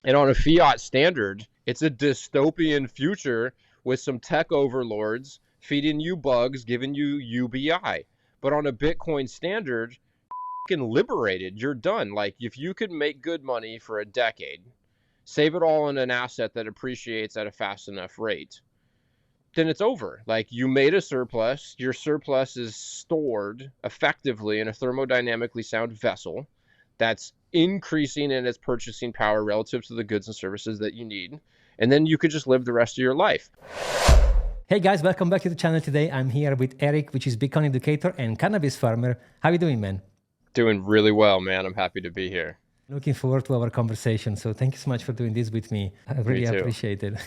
And on a fiat standard, it's a dystopian future with some tech overlords feeding you bugs, giving you UBI. But on a Bitcoin standard, fucking liberated, you're done. Like, if you could make good money for a decade, save it all in an asset that appreciates at a fast enough rate, then it's over. Like, you made a surplus. Your surplus is stored effectively in a thermodynamically sound vessel that's increasing in its purchasing power relative to the goods and services that you need. And then you could just live the rest of your life. Hey guys, welcome back to the channel. Today I'm here with Eric, which is Bitcoin educator and cannabis farmer. How are you doing, man? Doing really well, man. I'm happy to be here. Looking forward to our conversation. So thank you so much for doing this with me. I really appreciate it.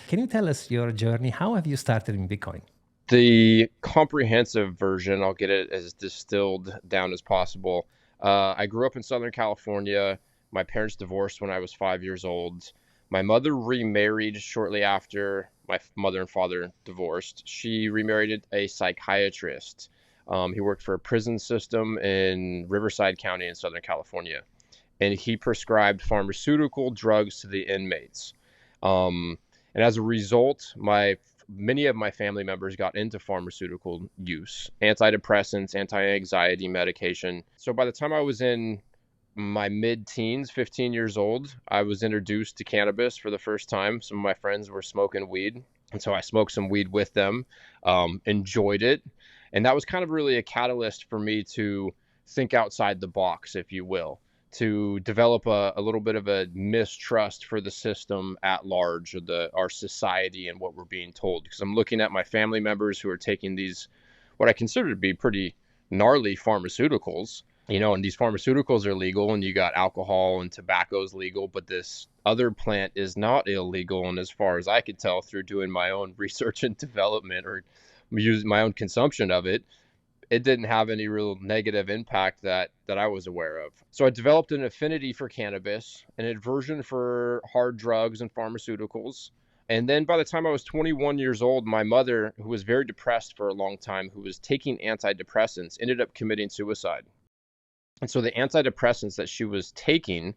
Can you tell us your journey? How have you started in Bitcoin? The comprehensive version, I'll get it as distilled down as possible. I grew up in Southern California. My parents divorced when I was 5 years old. My mother remarried shortly after my mother and father divorced. She remarried a psychiatrist. He worked for a prison system in Riverside County in Southern California, and he prescribed pharmaceutical drugs to the inmates. And as a result, many of my family members got into pharmaceutical use, antidepressants, anti-anxiety medication. So by the time I was in my mid-teens, 15 years old, I was introduced to cannabis for the first time. Some of my friends were smoking weed, and so I smoked some weed with them, enjoyed it. And that was kind of really a catalyst for me to think outside the box, if you will, to develop a little bit of a mistrust for the system at large, or our society and what we're being told. Because I'm looking at my family members who are taking these, what I consider to be pretty gnarly pharmaceuticals, and these pharmaceuticals are legal, and you got alcohol and tobacco is legal, but this other plant is not illegal. And as far as I could tell through doing my own research and development or using my own consumption of it, it didn't have any real negative impact that I was aware of. So I developed an affinity for cannabis, an aversion for hard drugs and pharmaceuticals. And then by the time I was 21 years old, my mother, who was very depressed for a long time, who was taking antidepressants, ended up committing suicide. And so the antidepressants that she was taking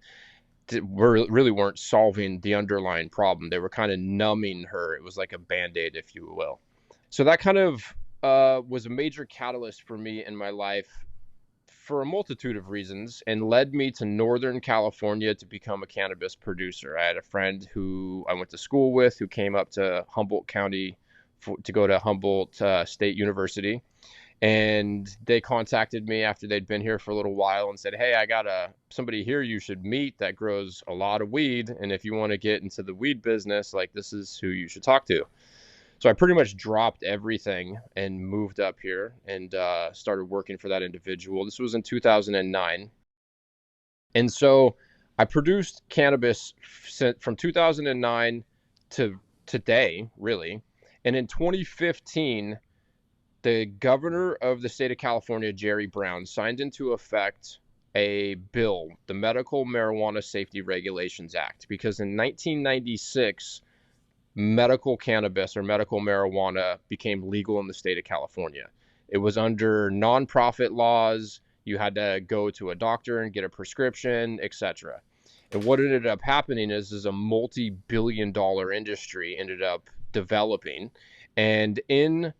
really weren't solving the underlying problem. They were kind of numbing her. It was like a Band-Aid, if you will. So that kind of was a major catalyst for me in my life for a multitude of reasons, and led me to Northern California to become a cannabis producer. I had a friend who I went to school with who came up to Humboldt County to go to Humboldt State University. And they contacted me after they'd been here for a little while and said, hey, I got somebody here you should meet that grows a lot of weed. And if you want to get into the weed business, like, this is who you should talk to. So I pretty much dropped everything and moved up here and started working for that individual. This was in 2009. And so I produced cannabis from 2009 to today, really. And in 2015, the governor of the state of California, Jerry Brown, signed into effect a bill, the Medical Marijuana Safety Regulations Act, because in 1996, medical cannabis or medical marijuana became legal in the state of California. It was under nonprofit laws. You had to go to a doctor and get a prescription, etc. And what ended up happening is a multi-billion-dollar industry ended up developing. And in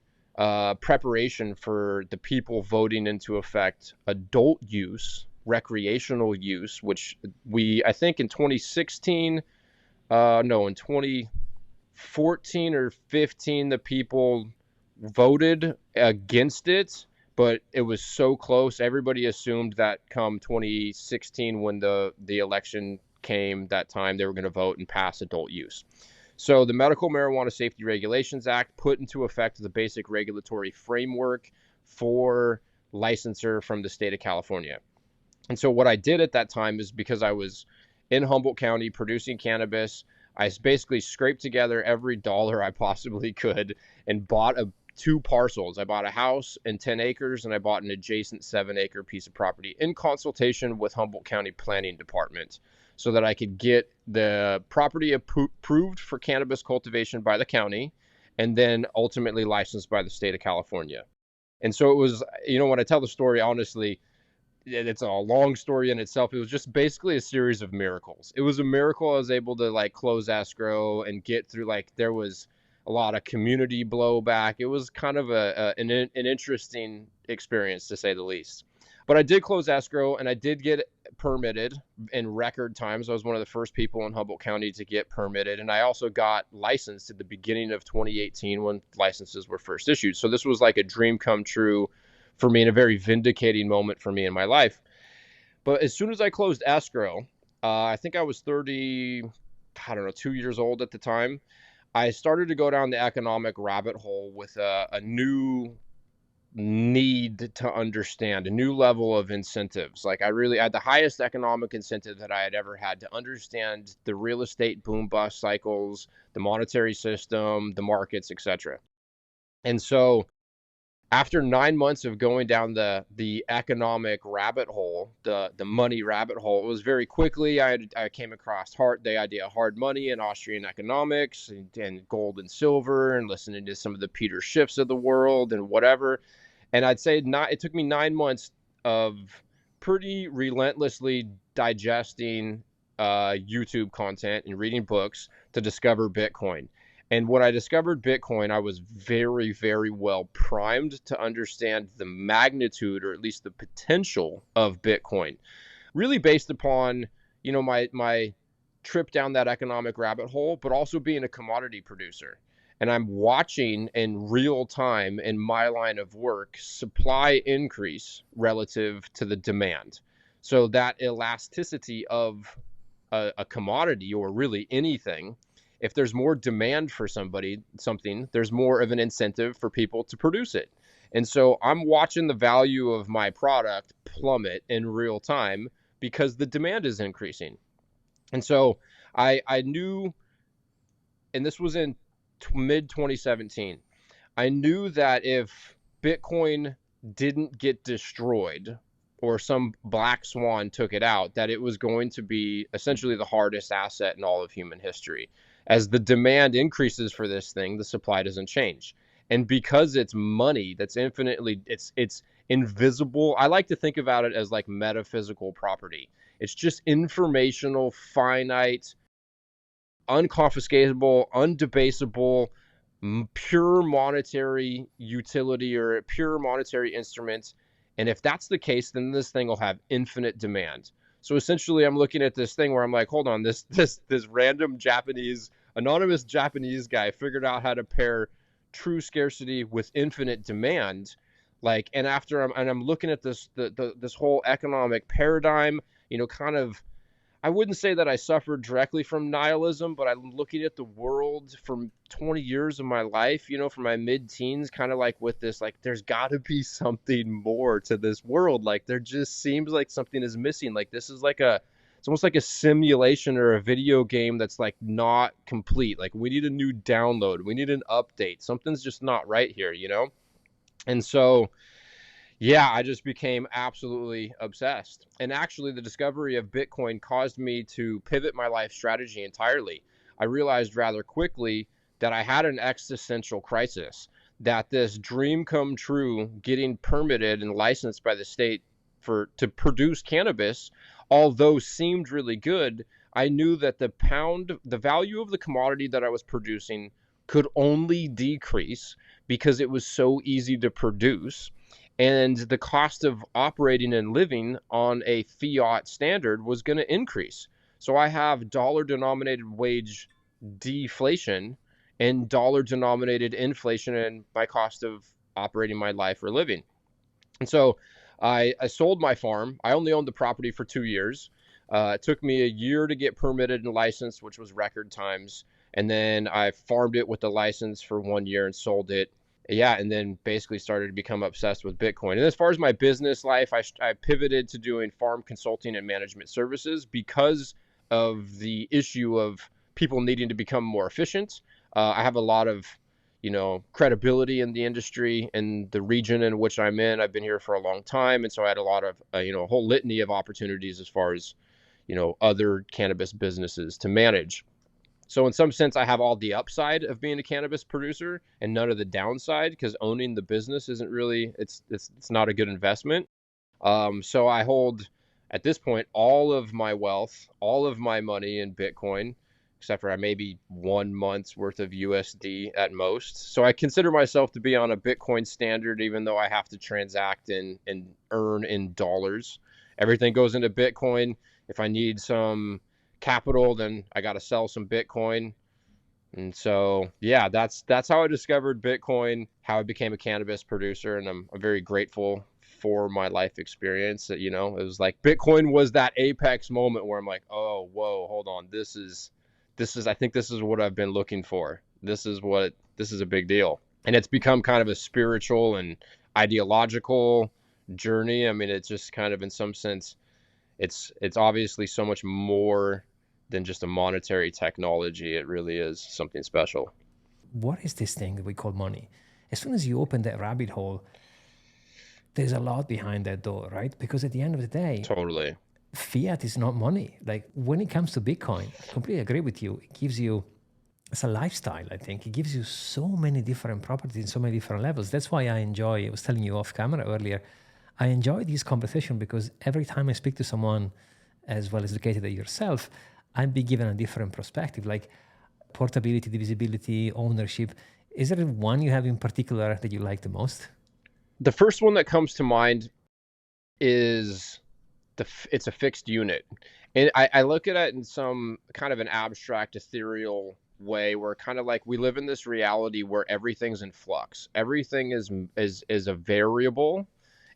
preparation for the people voting into effect adult use, recreational use, which I think in 2016, in 2014 or 15, the people voted against it, but it was so close. Everybody assumed that come 2016, when the election came, that time they were going to vote and pass adult use. So the Medical Marijuana Safety Regulations Act put into effect the basic regulatory framework for licensure from the state of California. And so what I did at that time is, because I was in Humboldt County producing cannabis, I basically scraped together every dollar I possibly could and bought two parcels. I bought a house and 10 acres, and I bought an adjacent 7-acre piece of property in consultation with Humboldt County Planning Department, so that I could get the property approved for cannabis cultivation by the county, and then ultimately licensed by the state of California. And so it was, when I tell the story, honestly, it's a long story in itself. It was just basically a series of miracles. It was a miracle I was able to like close escrow and get through. Like there was a lot of community blowback. It was kind of an interesting experience, to say the least. But I did close escrow and I did get permitted in record time. So I was one of the first people in Humboldt County to get permitted. And I also got licensed at the beginning of 2018 when licenses were first issued. So this was like a dream come true for me and a very vindicating moment for me in my life. But as soon as I closed escrow, I think I was 30, I don't know, 2 years old at the time. I started to go down the economic rabbit hole with a new need to understand, a new level of incentives. Like I had the highest economic incentive that I had ever had to understand the real estate boom bust cycles, the monetary system, the markets, etc. And so after 9 months of going down the economic rabbit hole, the money rabbit hole, it was very quickly I came across the idea of hard money and Austrian economics and gold and silver, and listening to some of the Peter Schiffs of the world and whatever. And I'd say it took me 9 months of pretty relentlessly digesting YouTube content and reading books to discover Bitcoin. And when I discovered Bitcoin, I was very, very well primed to understand the magnitude, or at least the potential, of Bitcoin, really based upon, my trip down that economic rabbit hole, but also being a commodity producer. And I'm watching in real time in my line of work supply increase relative to the demand. So that elasticity of a commodity, or really anything, if there's more demand for something, there's more of an incentive for people to produce it. And so I'm watching the value of my product plummet in real time because the demand is increasing. And so I knew, and this was in mid 2017, I knew that if Bitcoin didn't get destroyed or some black swan took it out, that it was going to be essentially the hardest asset in all of human history. As the demand increases for this thing, the supply doesn't change. And because it's money that's it's invisible. I like to think about it as like metaphysical property. It's just informational, finite, unconfiscatable, undebasable, pure monetary utility, or a pure monetary instrument. And if that's the case, then this thing will have infinite demand. So essentially, I'm looking at this thing where I'm like, hold on, this random anonymous Japanese guy figured out how to pair true scarcity with infinite demand. Like, and I'm looking at this whole economic paradigm, kind of, I wouldn't say that I suffered directly from nihilism, but I'm looking at the world from 20 years of my life, from my mid-teens, kind of like with this, like, there's got to be something more to this world. Like, there just seems like something is missing. Like, this is like it's almost like a simulation or a video game that's like not complete. Like, we need a new download. We need an update. Something's just not right here, And so, yeah, I just became absolutely obsessed. And actually, the discovery of Bitcoin caused me to pivot my life strategy entirely. I realized rather quickly that I had an existential crisis, that this dream come true, getting permitted and licensed by the state to produce cannabis, although seemed really good, I knew that the value of the commodity that I was producing could only decrease because it was so easy to produce. And the cost of operating and living on a fiat standard was going to increase. So I have dollar-denominated wage deflation and dollar-denominated inflation in my cost of operating my life or living. And so I sold my farm. I only owned the property for 2 years. It took me a year to get permitted and licensed, which was record times. And then I farmed it with the license for 1 year and sold it. Yeah, and then basically started to become obsessed with Bitcoin. And as far as my business life, I pivoted to doing farm consulting and management services because of the issue of people needing to become more efficient. I have a lot of, credibility in the industry and the region in which I'm in. I've been here for a long time, and so I had a lot of, a whole litany of opportunities as far as, other cannabis businesses to manage. So in some sense, I have all the upside of being a cannabis producer and none of the downside, because owning the business isn't really, it's not a good investment. So I hold, at this point, all of my wealth, all of my money in Bitcoin, except for maybe 1 month's worth of USD at most. So I consider myself to be on a Bitcoin standard, even though I have to transact and earn in dollars. Everything goes into Bitcoin. If I need some capital, then I got to sell some Bitcoin. And so, yeah, that's how I discovered Bitcoin, how I became a cannabis producer, and I'm very grateful for my life experience. That, it was like Bitcoin was that apex moment where I'm like, oh, whoa, hold on, this is I think this is what I've been looking for. This is a big deal, and it's become kind of a spiritual and ideological journey. I mean, it's just kind of, in some sense, it's obviously so much more than just a monetary technology. It really is something special. What is this thing that we call money? As soon as you open that rabbit hole, there's a lot behind that door, right? Because at the end of the day, totally, fiat is not money. Like when it comes to Bitcoin, I completely agree with you. It gives you, it's a lifestyle, I think. It gives you so many different properties in so many different levels. That's why I was telling you off camera earlier, I enjoy this conversation because every time I speak to someone as well educated as yourself, I'd be given a different perspective, like portability, divisibility, ownership. Is there one you have in particular that you like the most? The first one that comes to mind is it's a fixed unit. And I look at it in some kind of an abstract, ethereal way, where kind of like we live in this reality where everything's in flux. Everything is a variable.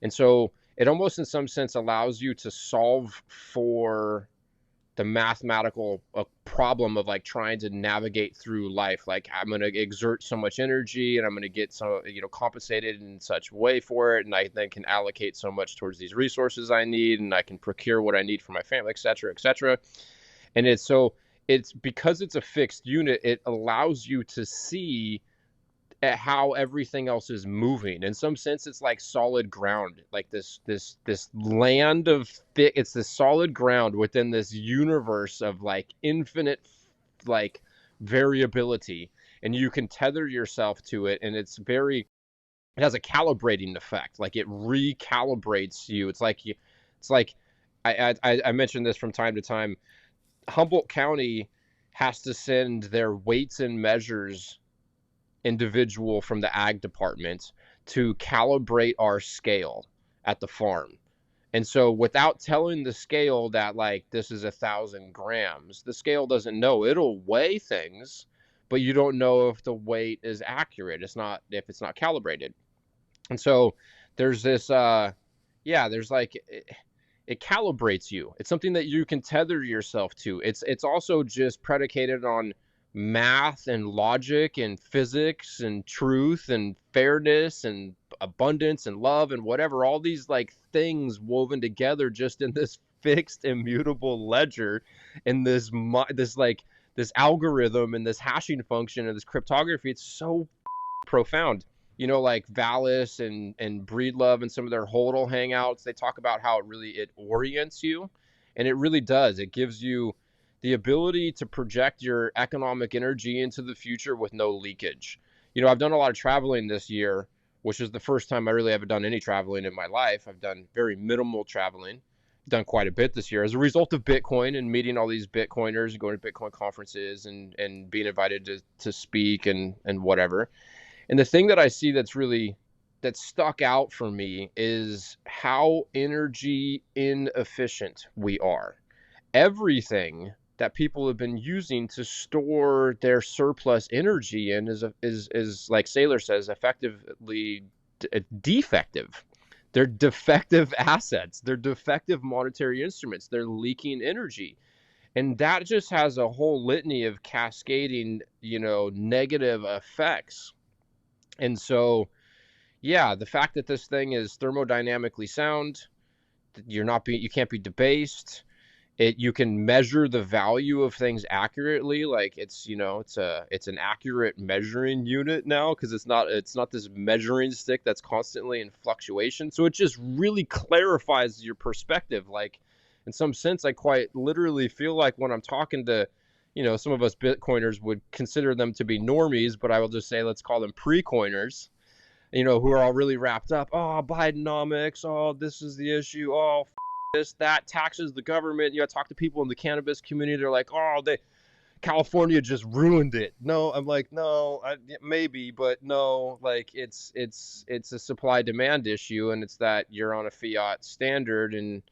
And so it almost in some sense allows you to solve for the mathematical problem of like trying to navigate through life. Like I'm going to exert so much energy and I'm going to get so, compensated in such way for it. And I then can allocate so much towards these resources I need, and I can procure what I need for my family, et cetera, et cetera. And it's because it's a fixed unit, it allows you to see at how everything else is moving. In some sense, it's like solid ground, like this land of it's this solid ground within this universe of like infinite like variability, and you can tether yourself to it, and it has a calibrating effect. Like it recalibrates you. It's like I mentioned this from time to time. Humboldt County has to send their weights and measures individual from the ag department to calibrate our scale at the farm. And so without telling the scale that like this is 1,000 grams, the scale doesn't know. It'll weigh things, but you don't know if the weight is accurate. If it's not calibrated. And so there's this there's like it calibrates you. It's something that you can tether yourself to. It's also just predicated on math and logic and physics and truth and fairness and abundance and love and whatever, all these like things woven together just in this fixed immutable ledger, and this algorithm and this hashing function and this cryptography. It's so profound. Like Valis and Breedlove and some of their HODL hangouts, they talk about how it orients you, and it really does. It gives you the ability to project your economic energy into the future with no leakage. I've done a lot of traveling this year, which is the first time I really haven't done any traveling in my life. I've done very minimal traveling. I've done quite a bit this year as a result of Bitcoin and meeting all these Bitcoiners and going to Bitcoin conferences and being invited to speak and whatever. And the thing that I see that stuck out for me is how energy inefficient we are. Everything that people have been using to store their surplus energy in is like Saylor says, effectively defective. They're defective assets. They're defective monetary instruments. They're leaking energy. And that just has a whole litany of cascading, negative effects. And so, yeah, the fact that this thing is thermodynamically sound, you can't be debased. You can measure the value of things accurately. Like it's an accurate measuring unit now, because it's not this measuring stick that's constantly in fluctuation. So it just really clarifies your perspective. Like in some sense, I quite literally feel like when I'm talking to, some of us Bitcoiners would consider them to be normies, but I will just say, let's call them pre-coiners. who are all really wrapped up. Oh, Bidenomics. Oh, this is the issue. Oh, this, that, taxes, the government. I talk to people in the cannabis community. They're like, oh, California just ruined it. No, I'm like, no, maybe, but no, like it's a supply demand issue, and it's that you're on a fiat standard, and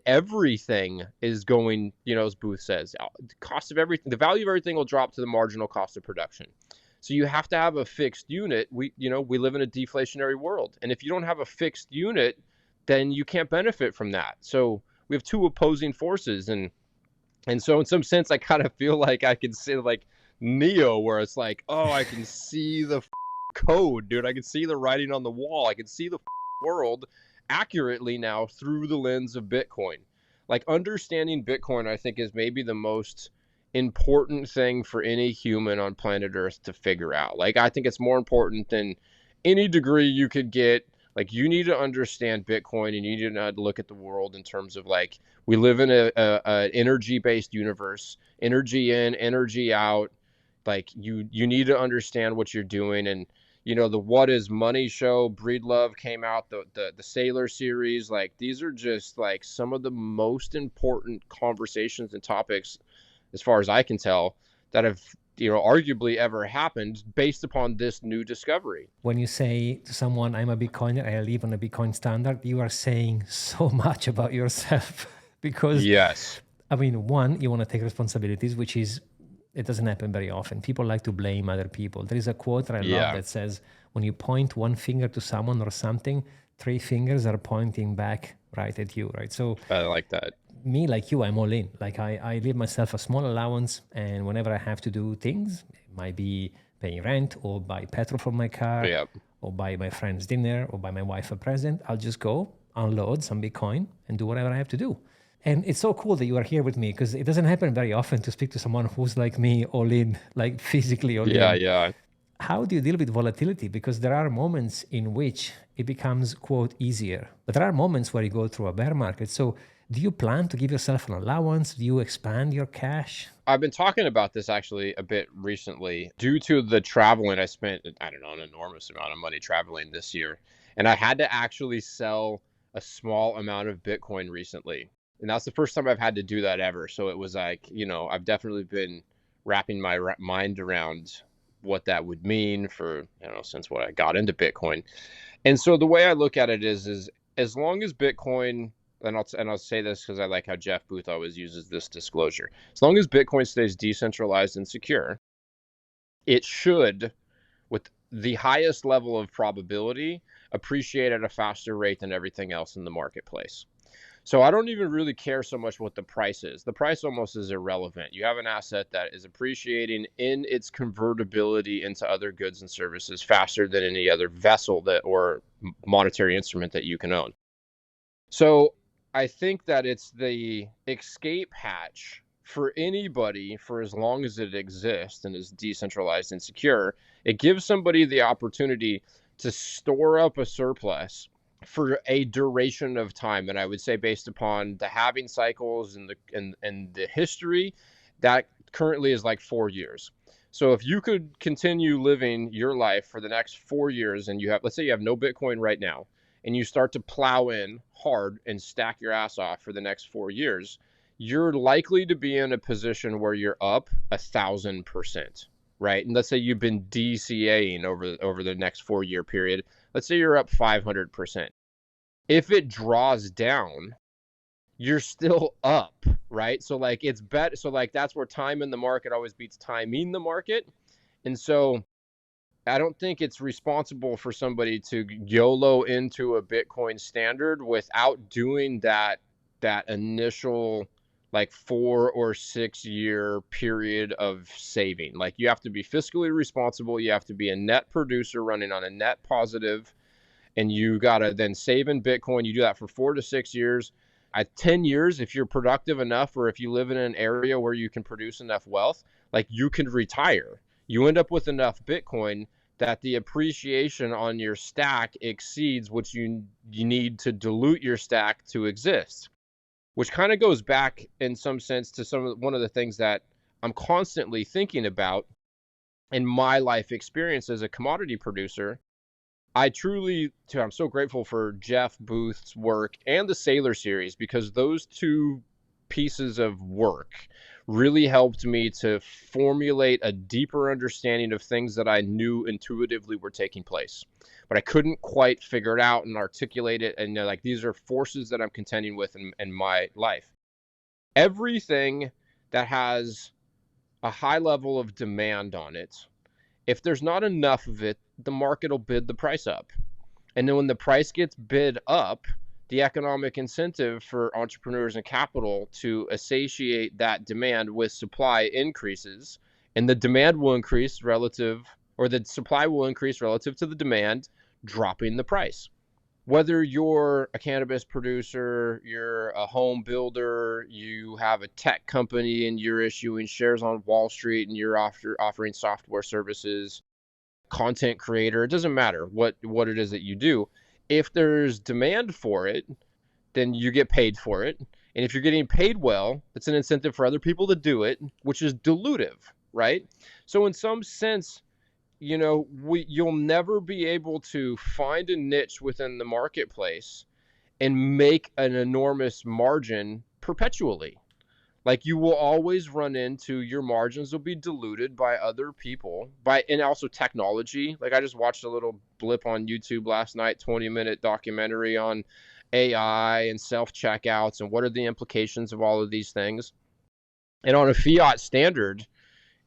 everything is going, as Booth says, the cost of everything, the value of everything will drop to the marginal cost of production. So you have to have a fixed unit. We live in a deflationary world, and if you don't have a fixed unit, then you can't benefit from that. So we have two opposing forces, and so in some sense, I kind of feel like I can say like Neo, where it's like, oh, I can see the code, dude. I can see the writing on the wall. I can see the world accurately now through the lens of Bitcoin. Like understanding Bitcoin, I think, is maybe the most important thing for any human on planet Earth to figure out. Like, I think it's more important than any degree you could get. Like, you need to understand Bitcoin, and you need to look at the world in terms of like, we live in a energy-based universe, energy in, energy out. Like you need to understand what you're doing. And the What Is Money show, Breedlove came out, the Sailor series. Like, these are just like some of the most important conversations and topics, as far as I can tell, that have arguably ever happened based upon this new discovery. When you say to someone, I'm a Bitcoiner, I live on a Bitcoin standard, you are saying so much about yourself. Because, yes, I mean, one, you want to take responsibilities, which is, it doesn't happen very often. People like to blame other people. There is a quote that I love that says, when you point one finger to someone or something, 3 fingers are pointing back right at you, right? So I like that. Me, like you, I'm all in. Like I leave myself a small allowance, and whenever I have to do things, it might be paying rent or buy petrol for my car, or buy my friend's dinner, or buy my wife a present, I'll just go unload some Bitcoin and do whatever I have to do. And it's so cool that you are here with me, because it doesn't happen very often to speak to someone who's like me, all in, like physically all in. Yeah. How do you deal with volatility? Because there are moments in which it becomes, quote, easier. But there are moments where you go through a bear market. So do you plan to give yourself an allowance? Do you expand your cash? I've been talking about this actually a bit recently. Due to the traveling, I spent, I don't know, an enormous amount of money traveling this year. And I had to actually sell a small amount of Bitcoin recently. And that's the first time I've had to do that ever. So it was like, I've definitely been wrapping my mind around what that would mean for, since what I got into Bitcoin. And so the way I look at it is as long as Bitcoin, and I'll say this because I like how Jeff Booth always uses this disclosure. As long as Bitcoin stays decentralized and secure, it should, with the highest level of probability, appreciate at a faster rate than everything else in the marketplace. So I don't even really care so much what the price is. The price almost is irrelevant. You have an asset that is appreciating in its convertibility into other goods and services faster than any other vessel or monetary instrument that you can own. So I think that it's the escape hatch for anybody for as long as it exists and is decentralized and secure. It gives somebody the opportunity to store up a surplus for a duration of time. And I would say, based upon the halving cycles and the history, that currently is like 4 years. So if you could continue living your life for the next 4 years, and let's say you have no Bitcoin right now, and you start to plow in hard and stack your ass off for the next 4 years, you're likely to be in a position where you're up 1,000%, right? And let's say you've been DCAing over the next 4-year period. Let's say you're up 500%. If it draws down, you're still up, right? So like it's better. So like that's where time in the market always beats timing the market. And so I don't think it's responsible for somebody to YOLO into a Bitcoin standard without doing that initial like 4 or 6 year period of saving. Like, you have to be fiscally responsible. You have to be a net producer running on a net positive, and you got to then save in Bitcoin. You do that for 4 to 6 years. At 10 years, if you're productive enough, or if you live in an area where you can produce enough wealth, like, you can retire. You end up with enough Bitcoin that the appreciation on your stack exceeds what you need to dilute your stack to exist, which kind of goes back in some sense to one of the things that I'm constantly thinking about in my life experience as a commodity producer. I truly, too, I'm so grateful for Jeff Booth's work and the Sailor series, because those two pieces of work really helped me to formulate a deeper understanding of things that I knew intuitively were taking place, but I couldn't quite figure it out and articulate it. And like, these are forces that I'm contending with in my life. Everything that has a high level of demand on it, if there's not enough of it, the market will bid the price up. And then when the price gets bid up, the economic incentive for entrepreneurs and capital to satiate that demand with supply increases, and the demand will increase relative, or the supply will increase relative to the demand, dropping the price. Whether you're a cannabis producer, you're a home builder, you have a tech company and you're issuing shares on Wall Street and you're offering software services, content creator, it doesn't matter what it is that you do. If there's demand for it, then you get paid for it. And if you're getting paid well, it's an incentive for other people to do it, which is dilutive, right? So in some sense, you'll never be able to find a niche within the marketplace and make an enormous margin perpetually. Like, you will always run into, your margins will be diluted by other people, and also technology. Like, I just watched a little blip on YouTube last night, 20-minute documentary on AI and self-checkouts and what are the implications of all of these things. And on a fiat standard,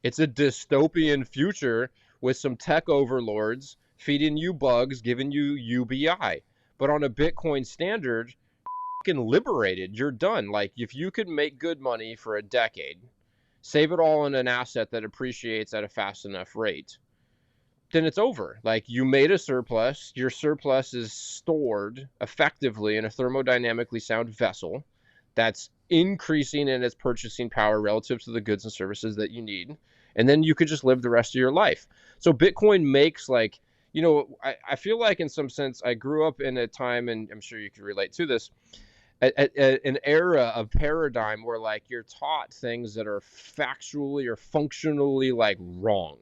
it's a dystopian future with some tech overlords feeding you bugs, giving you UBI. But on a Bitcoin standard, liberated, you're done. Like, if you could make good money for a decade, save it all in an asset that appreciates at a fast enough rate, then it's over. Like, you made a surplus, your surplus is stored effectively in a thermodynamically sound vessel that's increasing in its purchasing power relative to the goods and services that you need, and then you could just live the rest of your life. So Bitcoin makes, like, I feel like in some sense I grew up in a time, and I'm sure you can relate to this, an era of paradigm where, like, you're taught things that are factually or functionally, like, wrong.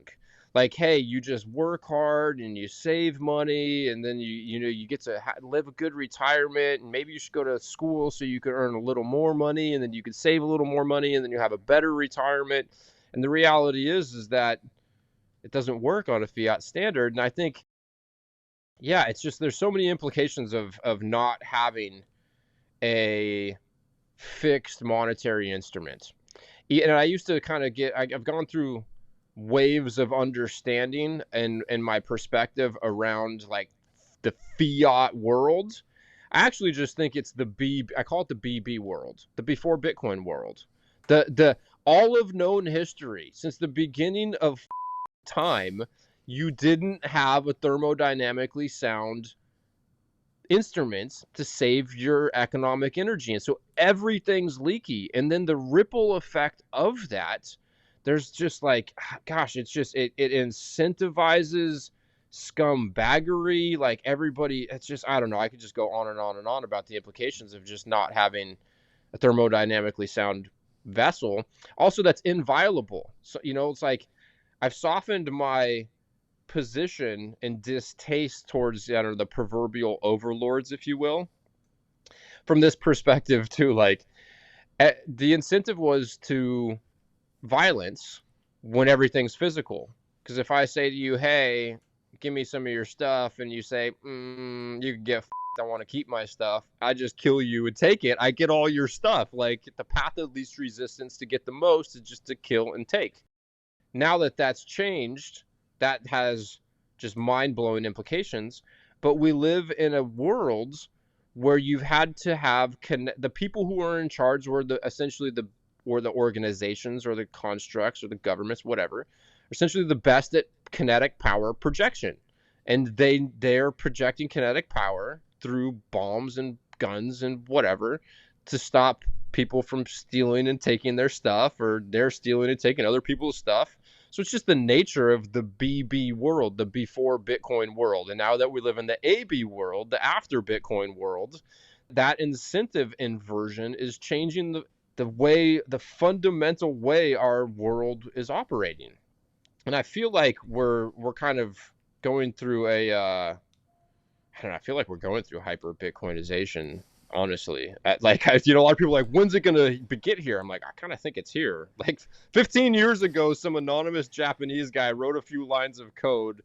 Like, hey, you just work hard and you save money, and then you get to live a good retirement, and maybe you should go to school so you can earn a little more money, and then you can save a little more money, and then you have a better retirement. And the reality is that it doesn't work on a fiat standard. And I think, yeah, it's just, there's so many implications of not having a fixed monetary instrument. And I used to kind of I've gone through waves of understanding and my perspective around, like, the fiat world. I actually just think it's I call it the BB world, the before Bitcoin world. The all of known history since the beginning of time, you didn't have a thermodynamically sound instruments to save your economic energy, and so everything's leaky. And then the ripple effect of that, there's just, like, gosh, it's just, it incentivizes scumbaggery. Like, everybody, it's just, I don't know, I could just go on and on and on about the implications of just not having a thermodynamically sound vessel, also that's inviolable. So, it's like, I've softened my position and distaste towards, I don't know, the proverbial overlords, if you will, from this perspective too. Like, the incentive was to violence when everything's physical. Because if I say to you, hey, give me some of your stuff, and you say, you can get f***ed, I want to keep my stuff, I just kill you and take it, I get all your stuff. Like, the path of least resistance to get the most is just to kill and take. Now that that's changed, that has just mind-blowing implications. But we live in a world where you've had to have the people who are in charge, or essentially the organizations or the constructs or the governments, whatever, are essentially the best at kinetic power projection. And they're projecting kinetic power through bombs and guns and whatever to stop people from stealing and taking their stuff, or they're stealing and taking other people's stuff. So it's just the nature of the BB world, the before Bitcoin world. And now that we live in the AB world, the after Bitcoin world, that incentive inversion is changing the fundamental way our world is operating. And I feel like we're kind of going through I don't know, I feel like we're going through hyper Bitcoinization, honestly. Like, a lot of people are like, when's it gonna get here? I'm like, I kind of think it's here. Like 15 years ago, some anonymous Japanese guy wrote a few lines of code,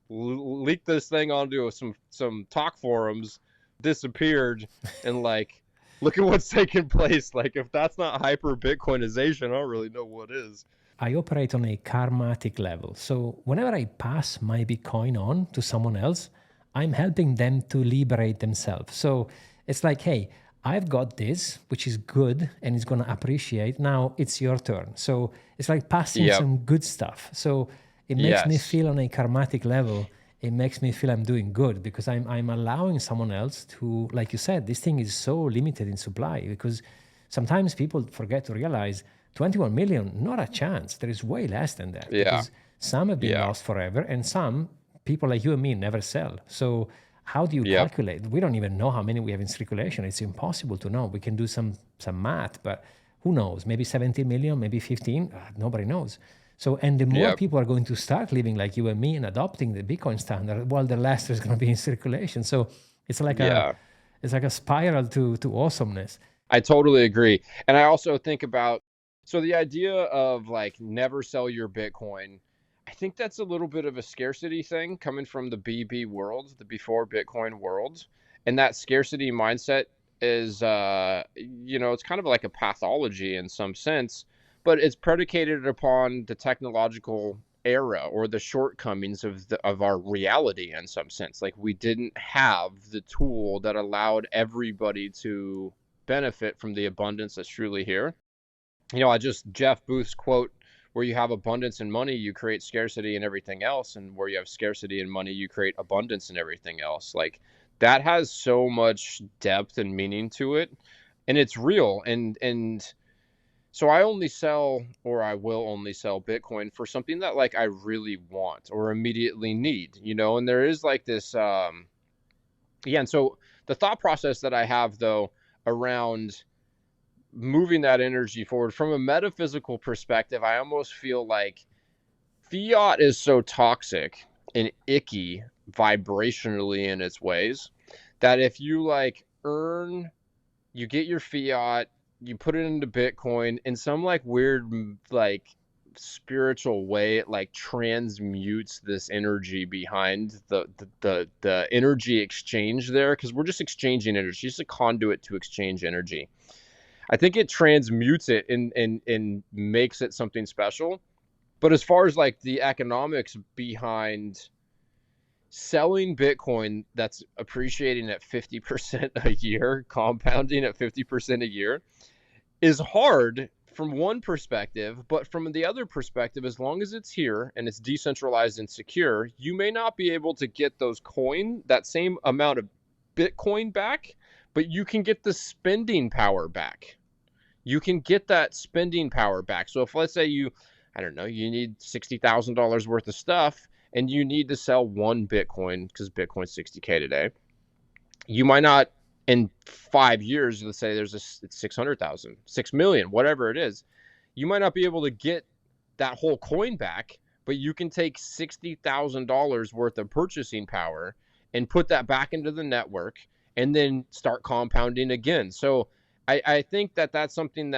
leaked this thing onto some talk forums, disappeared, and like, look at what's taking place. Like, if that's not hyper Bitcoinization, I don't really know what is. I operate on a karmatic level. So whenever I pass my Bitcoin on to someone else, I'm helping them to liberate themselves. So it's like, hey, I've got this, which is good and it's going to appreciate. Now it's your turn. So it's like passing some good stuff. So it makes me feel on a karmatic level. It makes me feel I'm doing good because I'm allowing someone else to, like you said, this thing is so limited in supply because sometimes people forget to realize 21 million, not a chance. There is way less than that. Because some have been lost forever and some people like you and me never sell. So how do you calculate? We don't even know how many we have in circulation. It's impossible to know. We can do some math, but who knows? Maybe 17 million, maybe 15. Nobody knows. So, and the more people are going to start living like you and me and adopting the Bitcoin standard, well, the less there's going to be in circulation. So it's like a spiral to awesomeness. I totally agree. And I also think about, so the idea of like never sell your Bitcoin, I think that's a little bit of a scarcity thing coming from the BB world, the before Bitcoin world. And that scarcity mindset is, it's kind of like a pathology in some sense, but it's predicated upon the technological era or the shortcomings of our reality in some sense. Like we didn't have the tool that allowed everybody to benefit from the abundance that's truly here. Jeff Booth's quote, where you have abundance and money, you create scarcity and everything else. And where you have scarcity and money, you create abundance and everything else. Like that has so much depth and meaning to it. And it's real. And so I will only sell Bitcoin for something that like I really want or immediately need, and there is like this, and so the thought process that I have though around moving that energy forward from a metaphysical perspective, I almost feel like fiat is so toxic and icky vibrationally in its ways that if you like you get your fiat, you put it into Bitcoin in some like weird like spiritual way, it like transmutes this energy behind the energy exchange there, because we're just exchanging energy, just a conduit to exchange energy. I think it transmutes it and makes it something special. But as far as like the economics behind selling Bitcoin that's appreciating at 50% a year, compounding at 50% a year, is hard from one perspective, but from the other perspective, as long as it's here and it's decentralized and secure, you may not be able to get that same amount of Bitcoin back, but you can get the spending power back. You can get that spending power back. So if let's say you need $60,000 worth of stuff and you need to sell one Bitcoin because Bitcoin's 60K today, you might not in 5 years, let's say it's 600,000, 6 million, whatever it is, you might not be able to get that whole coin back, but you can take $60,000 worth of purchasing power and put that back into the network and then start compounding again. So I think that's something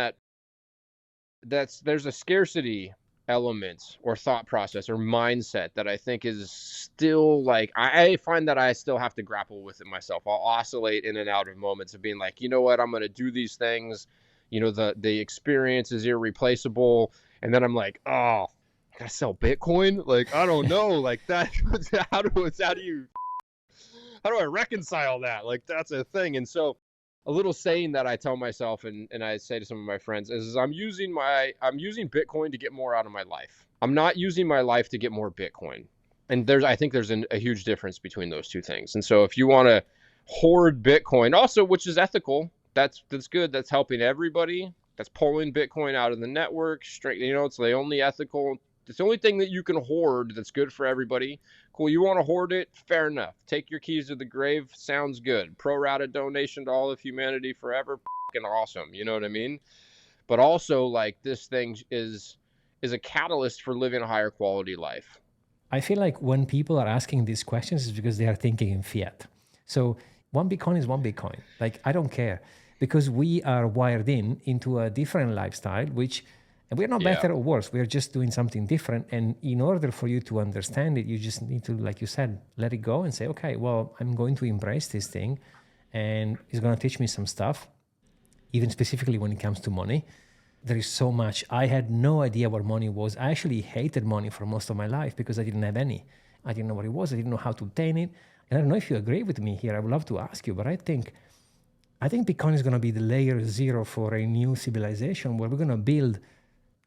there's a scarcity element or thought process or mindset that I think is still like, I find that I still have to grapple with it myself. I'll oscillate in and out of moments of being like, you know what, I'm going to do these things. The experience is irreplaceable. And then I'm like, oh, I gotta sell Bitcoin? Like, I don't know. Like that, how do I reconcile that? Like, that's a thing. And so a little saying that I tell myself and I say to some of my friends is I'm using Bitcoin to get more out of my life. I'm not using my life to get more Bitcoin. And I think there's a huge difference between those two things. And so if you want to hoard Bitcoin also, which is ethical, that's good. That's helping everybody. That's pulling Bitcoin out of the network straight. It's the only ethical. It's the only thing that you can hoard that's good for everybody. Cool. You want to hoard it? Fair enough. Take your keys to the grave. Sounds good. Pro rata donation to all of humanity forever. Fucking awesome. You know what I mean? But also, like, this thing is a catalyst for living a higher quality life. I feel like when people are asking these questions, it's because they are thinking in fiat. So one Bitcoin is one Bitcoin. Like, I don't care, because we are wired into a different lifestyle, which, and we're not Yeah. better or worse. We're just doing something different. And in order for you to understand it, you just need to, like you said, let it go and say, okay, well, I'm going to embrace this thing, and it's going to teach me some stuff, even specifically when it comes to money. There is so much. I had no idea what money was. I actually hated money for most of my life because I didn't have any. I didn't know what it was. I didn't know how to obtain it. And I don't know if you agree with me here. I would love to ask you, but I think Bitcoin is going to be the layer zero for a new civilization where we're going to build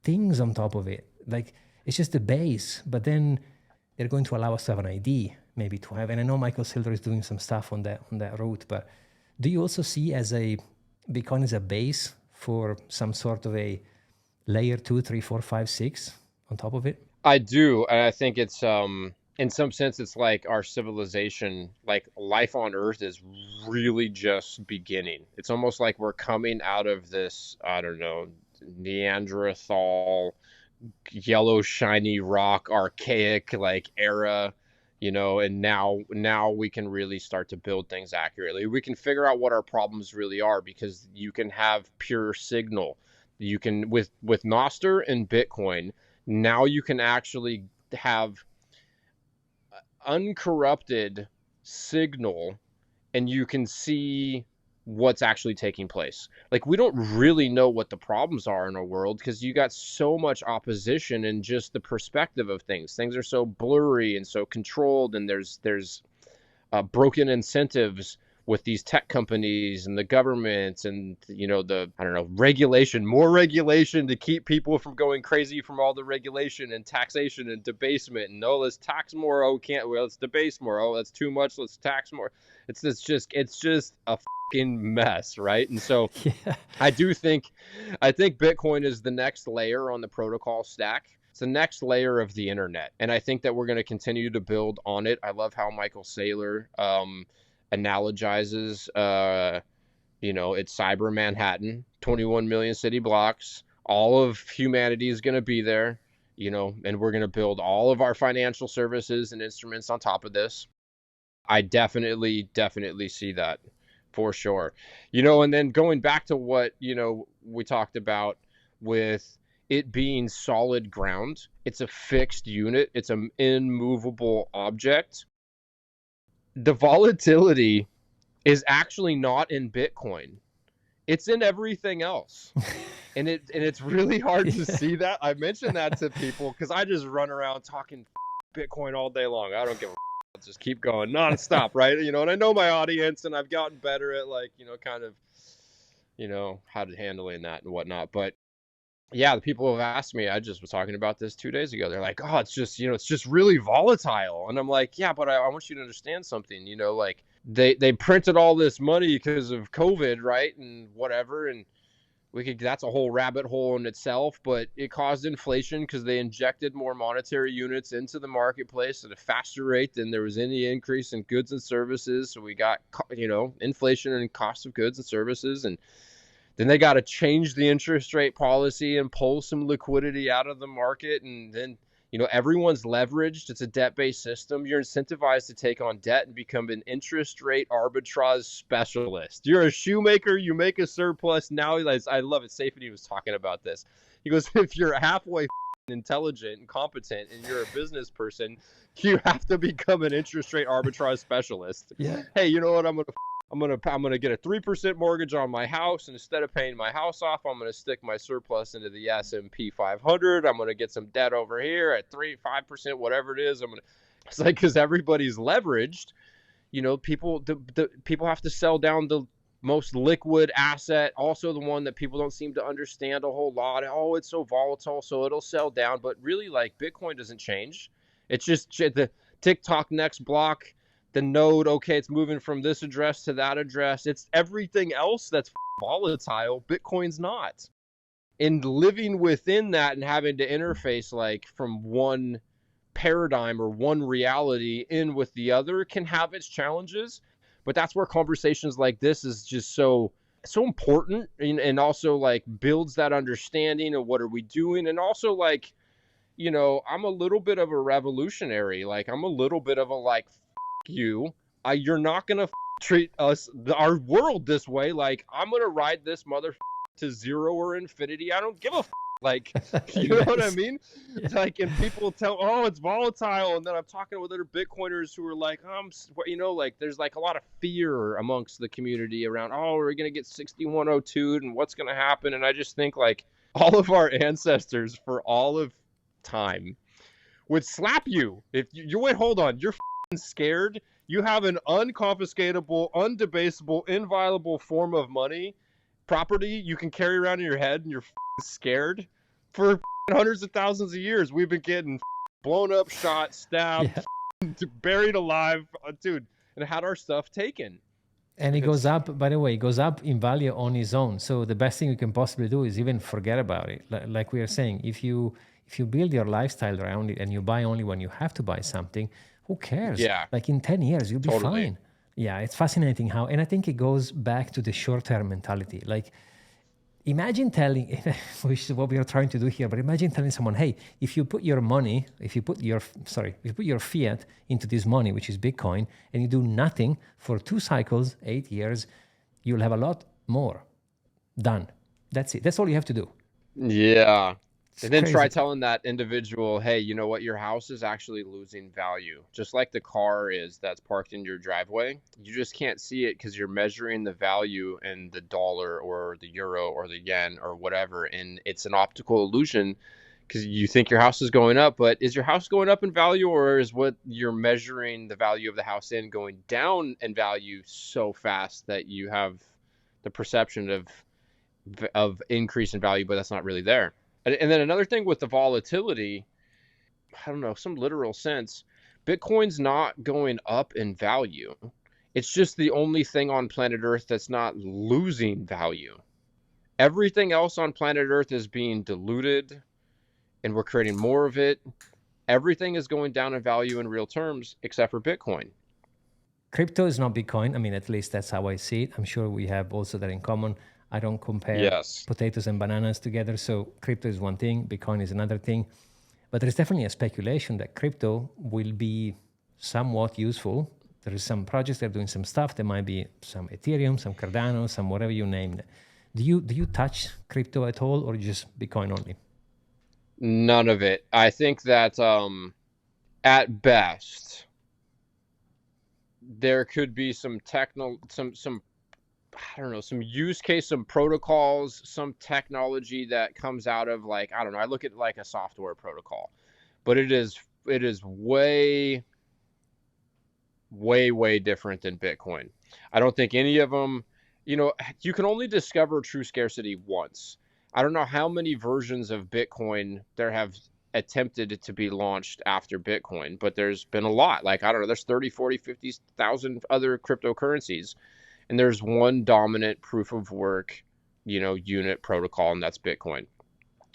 things on top of it. Like, it's just the base, but then they're going to allow us to have an ID, maybe to have. And I know Michael Saylor is doing some stuff on that route, but do you also see Bitcoin as a base for some sort of a layer 2, 3, 4, 5, 6 on top of it? I do. And I think it's in some sense it's like our civilization, like life on Earth is really just beginning. It's almost like we're coming out of this, I don't know, Neanderthal, yellow shiny rock, archaic like era, and now we can really start to build things accurately. We can figure out what our problems really are, because you can have pure signal. You can, with Nostr and Bitcoin, now you can actually have uncorrupted signal, and you can see what's actually taking place. Like, we don't really know what the problems are in our world because you got so much opposition and just the perspective of things. Things are so blurry and so controlled, and there's broken incentives with these tech companies and the government and more regulation to keep people from going crazy from all the regulation and taxation and debasement. And let's tax more. Let's debase more. Oh, that's too much. Let's tax more. It's just a fucking mess, right? And so Yeah. I think Bitcoin is the next layer on the protocol stack. It's the next layer of the internet, and I think that we're going to continue to build on it. I love how Michael Saylor analogizes, it's Cyber Manhattan, 21 million city blocks. All of humanity is going to be there, and we're going to build all of our financial services and instruments on top of this. I definitely see that for sure. And then going back to what, we talked about with it being solid ground, it's a fixed unit, it's an immovable object. The volatility is actually not in Bitcoin. It's in everything else. And it's really hard to see that. I mentioned that to people because I just run around talking Bitcoin all day long. I don't give a just keep going nonstop, right? And I know my audience, and I've gotten better at kind of, how to handling that and whatnot. But yeah, the people have asked me, I just was talking about this 2 days ago. They're like, oh, it's just, it's just really volatile. And I'm like, yeah, but I want you to understand something, like they printed all this money because of COVID, right? And whatever. And that's a whole rabbit hole in itself, but it caused inflation because they injected more monetary units into the marketplace at a faster rate than there was any increase in goods and services. So we got, inflation and cost of goods and services. And then they got to change the interest rate policy and pull some liquidity out of the market. And then, everyone's leveraged. It's a debt-based system. You're incentivized to take on debt and become an interest rate arbitrage specialist. You're a shoemaker. You make a surplus. Now, I love it. Safety was talking about this. He goes, if you're halfway intelligent and competent and you're a business person, you have to become an interest rate arbitrage specialist. Yeah. Hey, you know what? I'm gonna get a 3% mortgage on my house, and instead of paying my house off, I'm gonna stick my surplus into the S&P 500. I'm gonna get some debt over here at 5%, whatever it is. It's like, because everybody's leveraged. People have to sell down the most liquid asset, also the one that people don't seem to understand a whole lot. Oh, it's so volatile, so it'll sell down. But really, like, Bitcoin doesn't change. It's just the TikTok next block. The node, okay, it's moving from this address to that address. It's everything else that's volatile. Bitcoin's not. And living within that and having to interface like from one paradigm or one reality in with the other can have its challenges. But that's where conversations like this is just so important, and also like builds that understanding of what are we doing. And also, like, I'm a little bit of a revolutionary. Like, I'm a little bit of a like, you're not gonna treat our world this way. Like, I'm gonna ride this to zero or infinity. I don't give a like, you know what I mean? Yeah. Like, and people tell, oh, it's volatile, and then I'm talking with other Bitcoiners who are like, like, there's like a lot of fear amongst the community around, oh, we're gonna get 6102 and what's gonna happen. And I just think, like, all of our ancestors for all of time would slap you if you wait. Hold on, you're scared. You have an unconfiscatable, undebasable, inviolable form of money, property you can carry around in your head, and you're scared. For hundreds of thousands of years, we've been getting blown up, shot, stabbed, buried alive, dude, and had our stuff taken. And it goes up, by the way, it goes up in value on its own. So the best thing you can possibly do is even forget about it. Like we are saying, if you build your lifestyle around it and you buy only when you have to buy something, who cares? Yeah. Like in 10 years, you'll be fine. Yeah, it's fascinating how, and I think it goes back to the short-term mentality. Like, imagine telling, which is what we are trying to do here, but imagine telling someone, hey, if you put your fiat into this money, which is Bitcoin, and you do nothing for 2 cycles, 8 years, you'll have a lot more done. That's it. That's all you have to do. Yeah. And then try telling that individual, hey, you know what? Your house is actually losing value, just like the car is that's parked in your driveway. You just can't see it because you're measuring the value in the dollar or the euro or the yen or whatever. And it's an optical illusion because you think your house is going up. But is your house going up in value, or is what you're measuring the value of the house in going down in value so fast that you have the perception of increase in value, but that's not really there? And then another thing with the volatility, I don't know, some literal sense, Bitcoin's not going up in value. It's just the only thing on planet Earth that's not losing value. Everything else on planet Earth is being diluted, and we're creating more of it. Everything is going down in value in real terms, except for Bitcoin. Crypto is not Bitcoin. I mean, at least that's how I see it. I'm sure we have also that in common. I don't compare potatoes and bananas together. So crypto is one thing, Bitcoin is another thing. But there's definitely a speculation that crypto will be somewhat useful. There is some projects that are doing some stuff. There might be some Ethereum, some Cardano, some whatever you name it. Do you touch crypto at all, or just Bitcoin only? None of it. I think that at best there could be some I don't know, some use case, some protocols, some technology that comes out of, like, I don't know, I look at like a software protocol, but it is way different than Bitcoin. I don't think any of them, you can only discover true scarcity once. I don't know how many versions of Bitcoin there have attempted to be launched after Bitcoin, but there's been a lot. Like, I don't know, there's 30, 40, 50,000 other cryptocurrencies. And there's one dominant proof of work, unit protocol, and that's Bitcoin.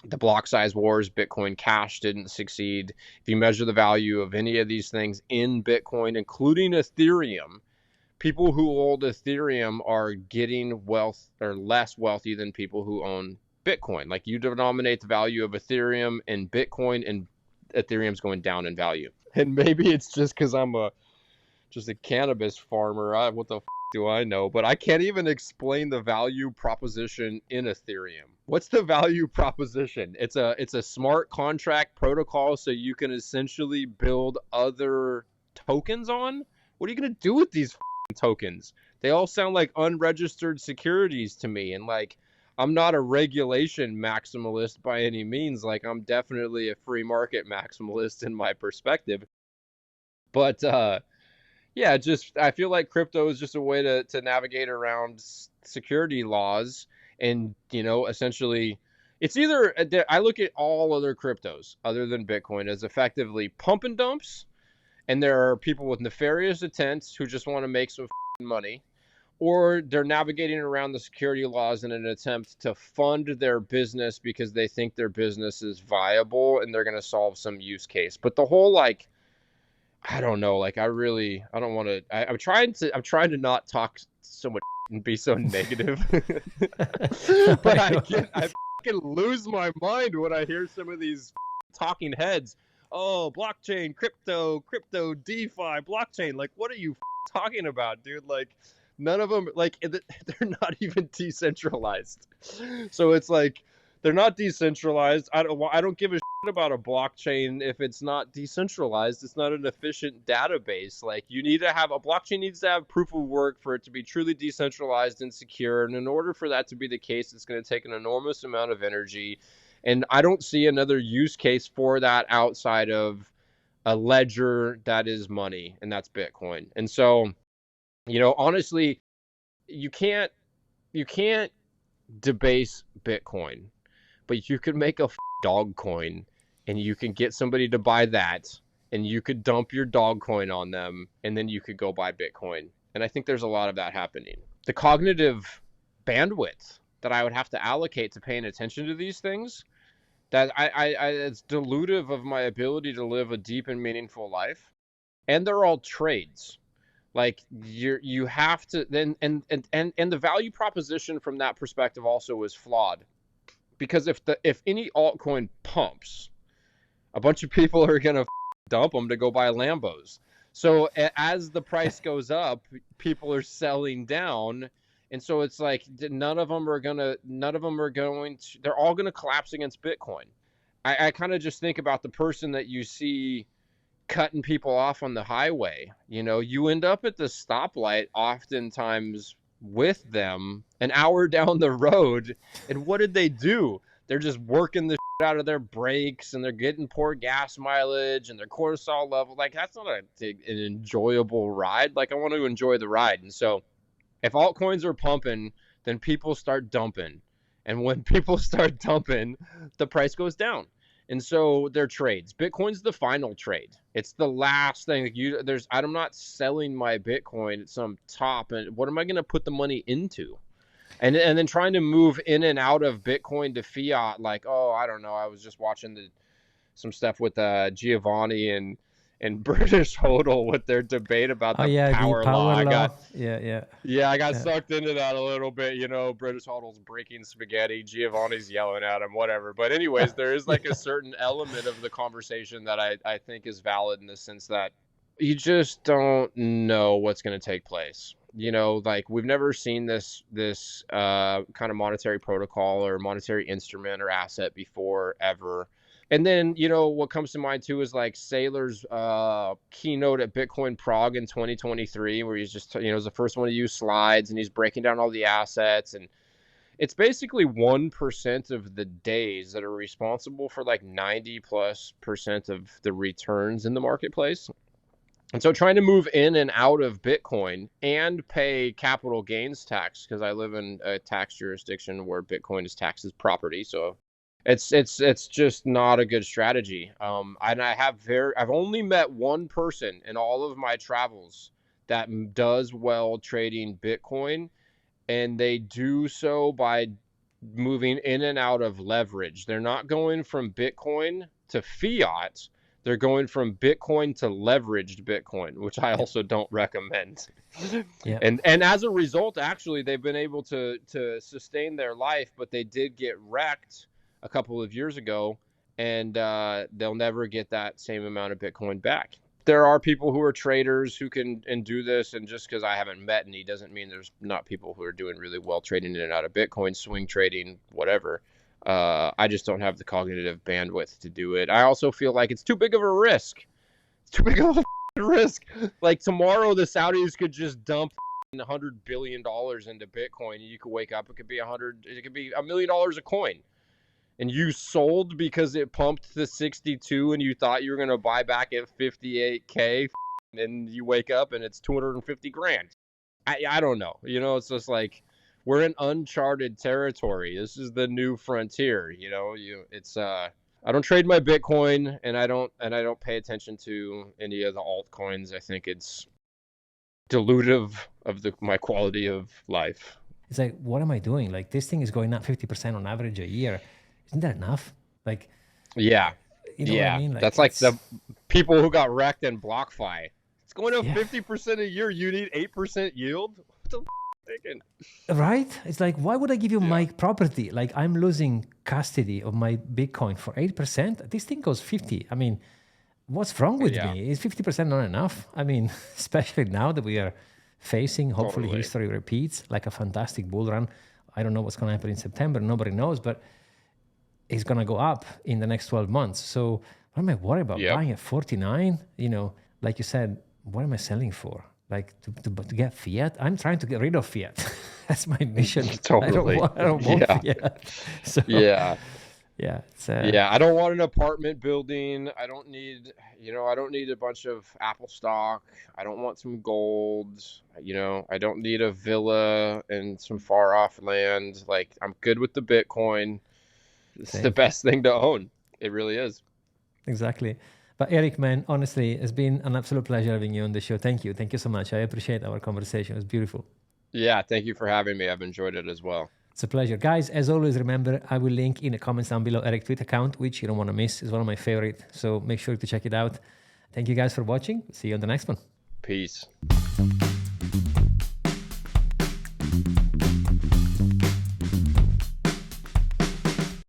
The block size wars, Bitcoin Cash didn't succeed. If you measure the value of any of these things in Bitcoin, including Ethereum, people who hold Ethereum are getting wealth or less wealthy than people who own Bitcoin. Like, you denominate the value of Ethereum in Bitcoin, and Ethereum's going down in value. And maybe it's just because I'm just a cannabis farmer. What the do I know? But I can't even explain the value proposition in Ethereum. What's the value proposition? It's a smart contract protocol, so you can essentially build other tokens on. What are you gonna do with these tokens? They all sound like unregistered securities to me. And, like, I'm not a regulation maximalist by any means. Like, I'm definitely a free market maximalist in my perspective. But yeah, I feel like crypto is just a way to navigate around security laws. And, essentially, it's either, I look at all other cryptos other than Bitcoin as effectively pump and dumps. And there are people with nefarious intents who just want to make some money, or they're navigating around the security laws in an attempt to fund their business because they think their business is viable and they're going to solve some use case. But the whole, like, I don't know. Like, I don't want to. I'm trying to not talk so much and be so negative, but I fucking lose my mind when I hear some of these talking heads. oh, blockchain, crypto, DeFi, blockchain. Like, what are you talking about, dude? Like, none of them, like, they're not even decentralized. So it's like, they're not decentralized. I don't give a shit about a blockchain if it's not decentralized. It's not an efficient database. Like, you need to have a blockchain needs to have proof of work for it to be truly decentralized and secure. And in order for that to be the case, it's going to take an enormous amount of energy. And I don't see another use case for that outside of a ledger that is money, and that's Bitcoin. And so, honestly, you can't debase Bitcoin, but you could make a dog coin, and you can get somebody to buy that, and you could dump your dog coin on them, and then you could go buy Bitcoin. And I think there's a lot of that happening. The cognitive bandwidth that I would have to allocate to paying attention to these things, that it's dilutive of my ability to live a deep and meaningful life. And they're all trades. Like, you have to then, and the value proposition from that perspective also is flawed. Because if any altcoin pumps, a bunch of people are going to dump them to go buy Lambos. So as the price goes up, people are selling down. And so it's like none of them are going to, they're all going to collapse against Bitcoin. I kind of just think about the person that you see cutting people off on the highway. You end up at the stoplight oftentimes with them an hour down the road, and what did they do? They're just working the shit out of their brakes, and they're getting poor gas mileage and their cortisol level. Like, that's not an enjoyable ride. Like, I want to enjoy the ride. And so if altcoins are pumping, then people start dumping, and when people start dumping, the price goes down. And so they're trades. Bitcoin's the final trade. It's the last thing. I'm not selling my Bitcoin at some top. And what am I going to put the money into? And then trying to move in and out of Bitcoin to fiat, like, oh, I don't know. I was just watching some stuff with Giovanni and British Hodl with their debate about the power law. I got sucked into that a little bit. British Hodl's breaking spaghetti, Giovanni's yelling at him, whatever. But anyways, there is like a certain element of the conversation that I think is valid in the sense that you just don't know what's going to take place. Like, we've never seen this kind of monetary protocol or monetary instrument or asset before, ever. And then, what comes to mind too is like Saylor's keynote at Bitcoin Prague in 2023, where he's just, is the first one to use slides, and he's breaking down all the assets. And it's basically 1% of the days that are responsible for like 90+% of the returns in the marketplace. And so trying to move in and out of Bitcoin and pay capital gains tax, because I live in a tax jurisdiction where Bitcoin is taxed as property. So it's just not a good strategy. And I've only met one person in all of my travels that does well trading Bitcoin, and they do so by moving in and out of leverage. They're not going from Bitcoin to fiat. They're going from Bitcoin to leveraged Bitcoin, which I also don't recommend. Yeah. And as a result, actually, they've been able to sustain their life, but they did get wrecked a couple of years ago, and they'll never get that same amount of Bitcoin back. There are people who are traders who can do this, and just because I haven't met any doesn't mean there's not people who are doing really well trading in and out of Bitcoin, swing trading, whatever. I just don't have the cognitive bandwidth to do it. I also feel like it's too big of a risk. It's too big of a risk. Like, tomorrow the Saudis could just dump $100 billion into Bitcoin, and you could wake up, it could be $1 million a coin. And you sold because it pumped to 62 and you thought you were going to buy back at 58K, and you wake up and it's 250 grand. I don't know. It's just like, we're in uncharted territory. This is the new frontier. I don't trade my Bitcoin, and I don't pay attention to any of the altcoins. I think it's dilutive of my quality of life. It's like, what am I doing? Like, this thing is going up 50% on average a year. Isn't that enough? Like, yeah, what I mean? That's like the people who got wrecked in BlockFi. It's going up 50% a year. You need 8% yield. What the thinking? Right? It's like, why would I give you my property? Like, I'm losing custody of my Bitcoin for 8%. This thing goes 50. I mean, what's wrong with Yeah. me? Is 50% not enough? I mean, especially now that we are facing, hopefully Totally. history repeats, like a fantastic bull run. I don't know what's going to happen in September. Nobody knows, but it's going to go up in the next 12 months. So what am I worried about? Yep. Buying at 49? You know, like you said, what am I selling for? Like to get fiat? I'm trying to get rid of fiat. That's my mission. Totally. I don't want Yeah. fiat. So, Yeah. yeah. It's, Yeah, I don't want an apartment building. I don't need a bunch of Apple stock. I don't want some gold. I don't need a villa in some far off land. Like, I'm good with the Bitcoin. It's Same. the best thing to own. It really is. Exactly. But Eric, man, honestly, it's been an absolute pleasure having you on the show. Thank you. Thank you so much. I appreciate our conversation. It was beautiful. Yeah, thank you for having me. I've enjoyed it as well. It's a pleasure. Guys, as always, remember, I will link in the comments down below Eric's Twitter account, which you don't want to miss. It's one of my favorite. So make sure to check it out. Thank you guys for watching. See you on the next one. Peace.